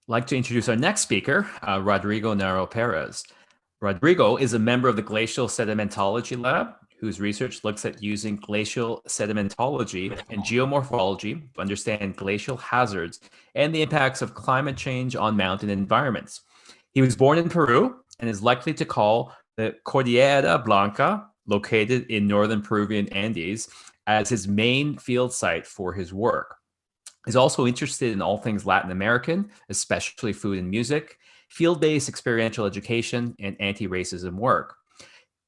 Like to introduce our next speaker, Rodrigo Narro Pérez. Rodrigo is a member of the Glacial Sedimentology Lab, whose research looks at using glacial sedimentology and geomorphology to understand glacial hazards and the impacts of climate change on mountain environments. He was born in Peru and is likely to call the Cordillera Blanca, located in northern Peruvian Andes, as his main field site for his work. He's also interested in all things Latin American, especially food and music, field-based experiential education, and anti-racism work.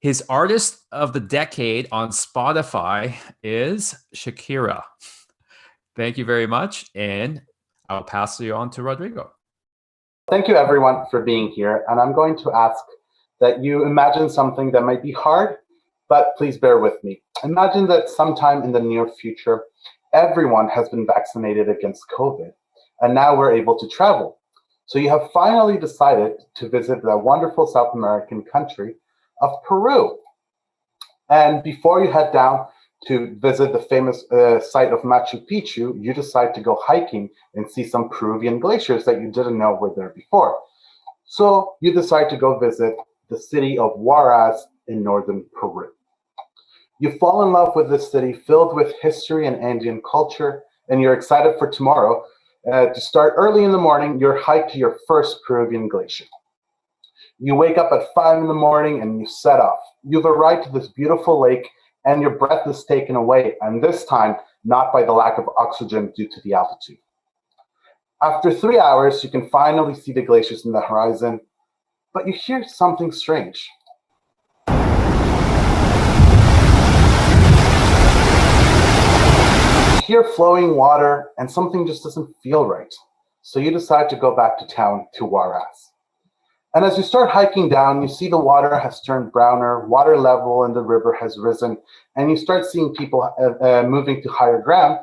His artist of the decade on Spotify is Shakira. Thank you very much, and I'll pass you on to Rodrigo. Thank you, everyone, for being here. And I'm going to ask that you imagine something that might be hard, but please bear with me. Imagine that sometime in the near future, everyone has been vaccinated against COVID, and now we're able to travel. So you have finally decided to visit the wonderful South American country of Peru. And before you head down to visit the famous site of Machu Picchu, you decide to go hiking and see some Peruvian glaciers that you didn't know were there before. So you decide to go visit the city of Huaraz in northern Peru. You fall in love with this city filled with history and Andean culture, and you're excited for tomorrow to start early in the morning your hike to your first Peruvian glacier. You wake up at 5 in the morning and you set off. You've arrived to this beautiful lake and your breath is taken away, and this time not by the lack of oxygen due to the altitude. After 3 hours, you can finally see the glaciers in the horizon, but you hear something strange. You hear flowing water and something just doesn't feel right. So you decide to go back to town to Huaraz. And as you start hiking down, you see the water has turned browner, water level in the river has risen, and you start seeing people moving to higher ground.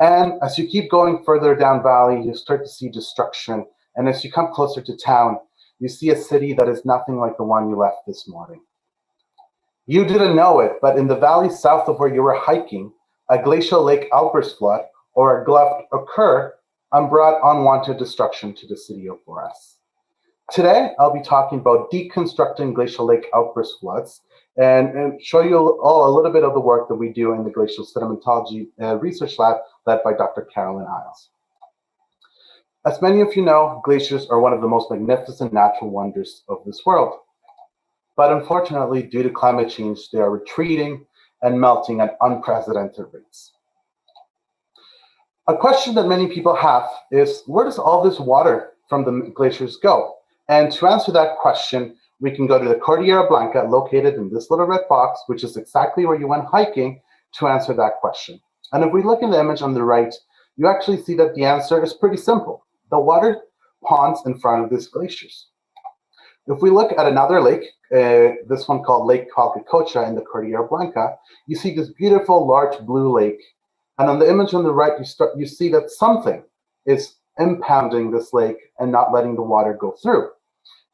And as you keep going further down valley, you start to see destruction. And as you come closer to town, you see a city that is nothing like the one you left this morning. You didn't know it, but in the valley south of where you were hiking, a glacial lake outburst flood or a glut occurred and brought unwanted destruction to the city of Pérez. Today, I'll be talking about deconstructing glacial lake outburst floods and show you all a little bit of the work that we do in the Glacial Sedimentology Research Lab led by Dr. Carolyn Isles. As many of you know, glaciers are one of the most magnificent natural wonders of this world. But unfortunately, due to climate change, they are retreating and melting at unprecedented rates. A question that many people have is, where does all this water from the glaciers go? And to answer that question, we can go to the Cordillera Blanca, located in this little red box, which is exactly where you went hiking, to answer that question. And if we look in the image on the right, you actually see that the answer is pretty simple. The water ponds in front of these glaciers. If we look at another lake, this one called Lake Calcacocha in the Cordillera Blanca, you see this beautiful large blue lake. And on the image on the right, you see that something is impounding this lake and not letting the water go through.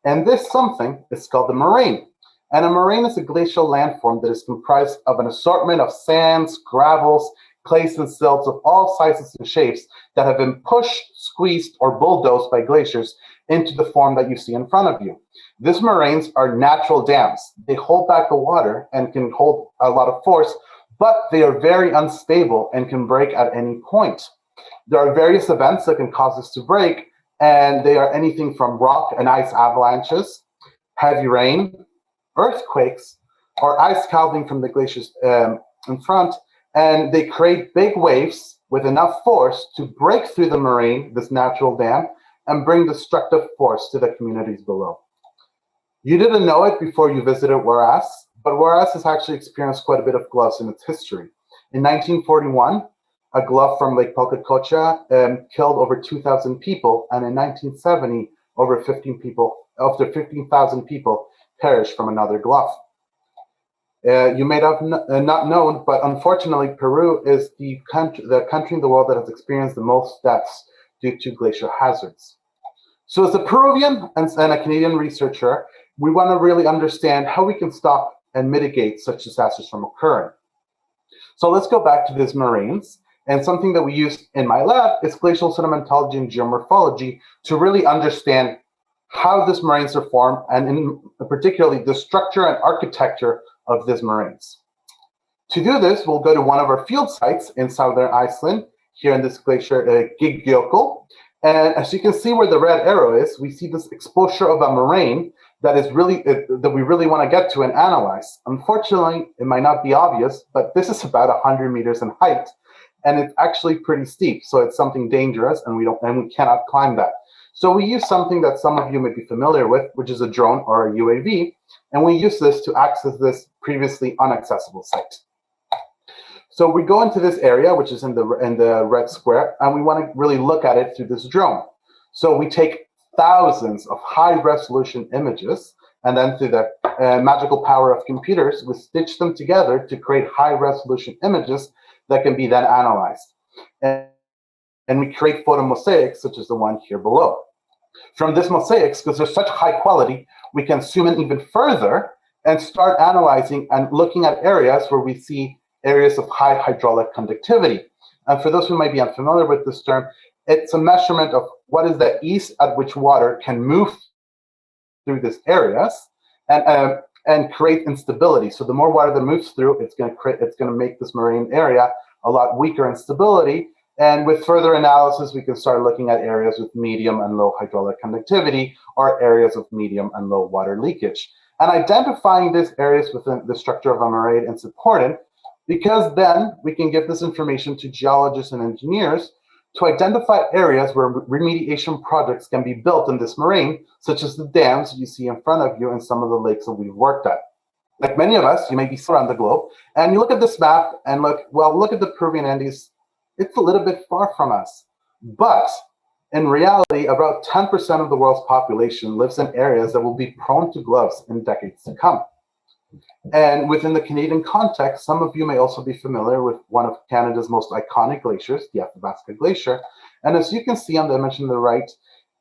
And this something is called the moraine. And a moraine is a glacial landform that is comprised of an assortment of sands, gravels, clays, and silts of all sizes and shapes that have been pushed, squeezed, or bulldozed by glaciers into the form that you see in front of you. These moraines are natural dams. They hold back the water and can hold a lot of force, but they are very unstable and can break at any point. There are various events that can cause this to break, and they are anything from rock and ice avalanches, heavy rain, earthquakes, or ice calving from the glaciers in front, and they create big waves with enough force to break through the moraine, this natural dam, and bring destructive force to the communities below. You didn't know it before you visited Huaraz, but Huaraz has actually experienced quite a bit of gluts in its history. In 1941, a glut from Lake Calcacocha killed over 2,000 people, and in 1970, over 15,000 people perished from another glut. You may have not known, but unfortunately, Peru is the country in the world that has experienced the most deaths due to glacial hazards. So as a Peruvian and a Canadian researcher, we want to really understand how we can stop and mitigate such disasters from occurring. So let's go back to these moraines. And something that we use in my lab is glacial sedimentology and geomorphology to really understand how these moraines are formed, and in particularly the structure and architecture of these moraines. To do this, we'll go to one of our field sites in southern Iceland, here in this glacier, Gigjökull. And as you can see where the red arrow is, we see this exposure of a moraine that is really that we really want to get to and analyze. Unfortunately, it might not be obvious, but this is about 100 meters in height, and it's actually pretty steep. So it's something dangerous, and we cannot climb that. So we use something that some of you may be familiar with, which is a drone or a UAV, and we use this to access this previously inaccessible site. So we go into this area, which is in the red square, and we want to really look at it through this drone. So we take thousands of high-resolution images, and then through the magical power of computers, we stitch them together to create high-resolution images that can be then analyzed. And we create photo mosaics, such as the one here below. From this mosaics, because they're such high quality, we can zoom in even further and start analyzing and looking at areas where we see areas of high hydraulic conductivity. And for those who might be unfamiliar with this term, it's a measurement of what is the ease at which water can move through these areas and create instability. So the more water that moves through, it's going to make this moraine area a lot weaker in stability. And with further analysis, we can start looking at areas with medium and low hydraulic conductivity, or areas of medium and low water leakage. And identifying these areas within the structure of a moraine is important, because then we can give this information to geologists and engineers to identify areas where remediation projects can be built in this moraine, such as the dams you see in front of you and some of the lakes that we've worked at. Like many of us, you may be around the globe, and you look at this map and look at the Peruvian Andes. It's a little bit far from us. But in reality, about 10% of the world's population lives in areas that will be prone to gloves in decades to come. And within the Canadian context, some of you may also be familiar with one of Canada's most iconic glaciers, the Athabasca Glacier. And as you can see on the image on the right,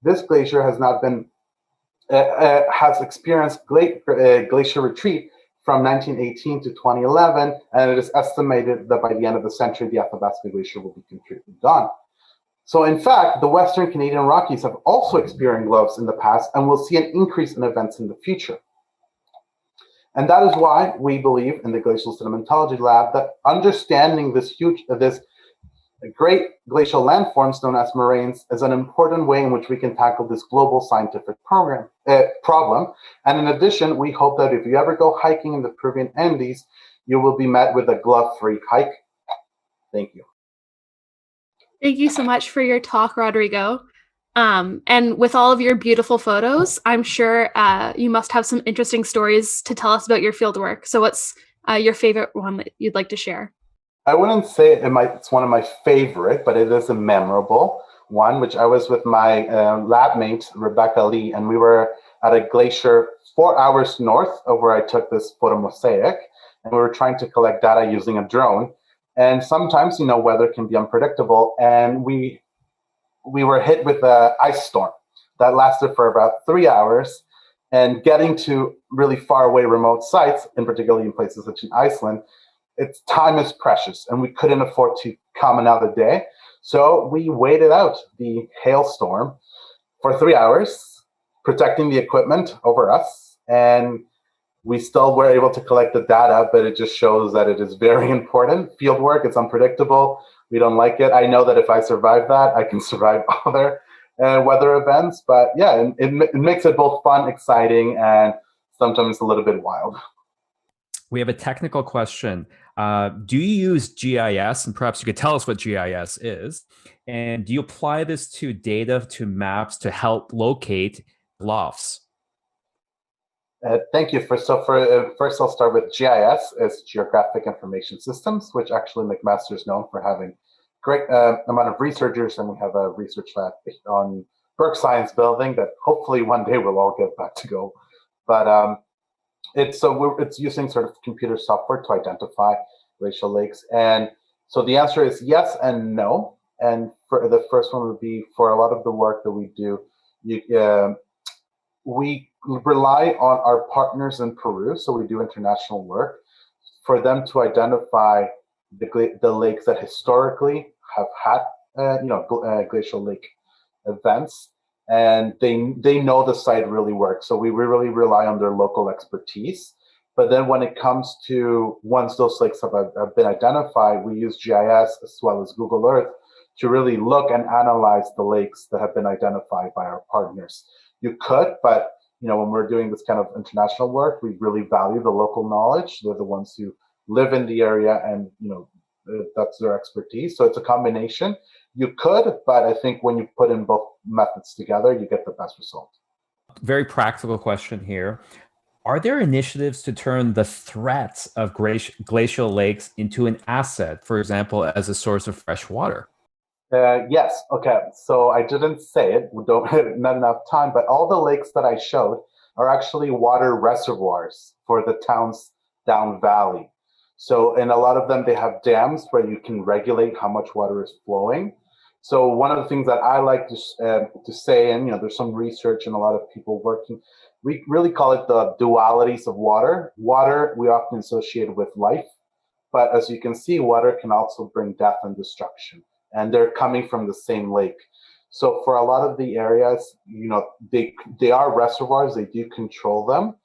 this glacier has not been has experienced glacier retreat from 1918 to 2011, and it is estimated that by the end of the century, the Athabasca Glacier will be completely gone. So in fact, the Western Canadian Rockies have also experienced gloves in the past, and we'll see an increase in events in the future. And that is why we believe in the Glacial Sedimentology Lab that understanding this great glacial landforms known as moraines is an important way in which we can tackle this global scientific problem. And in addition, we hope that if you ever go hiking in the Peruvian Andes, you will be met with a glove-free hike. Thank you. Thank you so much for your talk, Rodrigo. And with all of your beautiful photos, I'm sure you must have some interesting stories to tell us about your fieldwork. So what's your favorite one that you'd like to share? I wouldn't say it's one of my favorite, but it is a memorable one, which I was with my lab mate, Rebecca Lee, and we were at a glacier 4 hours north of where I took this photo mosaic, and we were trying to collect data using a drone. And sometimes, weather can be unpredictable, and we were hit with an ice storm that lasted for about 3 hours, and getting to really far away remote sites, in particularly in places such as Iceland, its time is precious, and we couldn't afford to come another day. So we waited out the hailstorm for 3 hours, protecting the equipment over us, and we still were able to collect the data, but it just shows that it is very important. Field work, it's unpredictable. We don't like it. I know that if I survive that, I can survive other weather events. But yeah, it makes it both fun, exciting, and sometimes a little bit wild. We have a technical question. Do you use GIS? And perhaps you could tell us what GIS is. And do you apply this to data, to maps, to help locate lofts? Thank you. First, I'll start with GIS, as Geographic Information Systems, which actually MacMaster is known for having great amount of researchers, and we have a research lab on Burke Science Building that hopefully one day we'll all get back to go. But it's using sort of computer software to identify glacial lakes, and so the answer is yes and no. And for the first one would be, for a lot of the work that we do, we rely on our partners in Peru, so we do international work, for them to identify the lakes that historically have had glacial lake events, and they know the site really works. So we really rely on their local expertise. But then when it comes to once those lakes have been identified, we use GIS as well as Google Earth to really look and analyze the lakes that have been identified by our partners. You could, but when we're doing this kind of international work, we really value the local knowledge. They're the ones who live in the area, and that's their expertise. So it's a combination. You could, but I think when you put in both methods together, you get the best result. Very practical question here. Are there initiatives to turn the threats of glacial lakes into an asset, for example, as a source of fresh water? Yes. Okay. So I didn't say it. We don't have not enough time, but all the lakes that I showed are actually water reservoirs for the towns down valley. So in a lot of them, they have dams where you can regulate how much water is flowing. So one of the things that I like to say, and there's some research and a lot of people working, we really call it the dualities of water. Water we often associate with life, but as you can see, water can also bring death and destruction, and they're coming from the same lake. So for a lot of the areas, they are reservoirs. They do control them.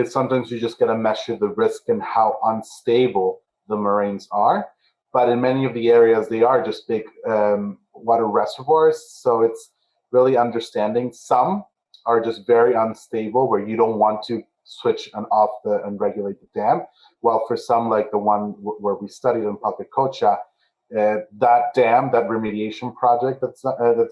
Sometimes you just got to measure the risk and how unstable the moraines are. But in many of the areas, they are just big water reservoirs. So it's really understanding. Some are just very unstable, where you don't want to switch and regulate the dam. While for some, like the one where we studied in Pacacocha, that dam, that remediation project that's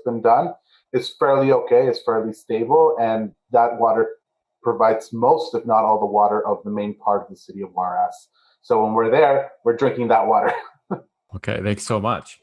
been done, is fairly okay. It's fairly stable, and that water provides most, if not all, the water of the main part of the city of Juarez. So when we're there, we're drinking that water. Okay, thanks so much.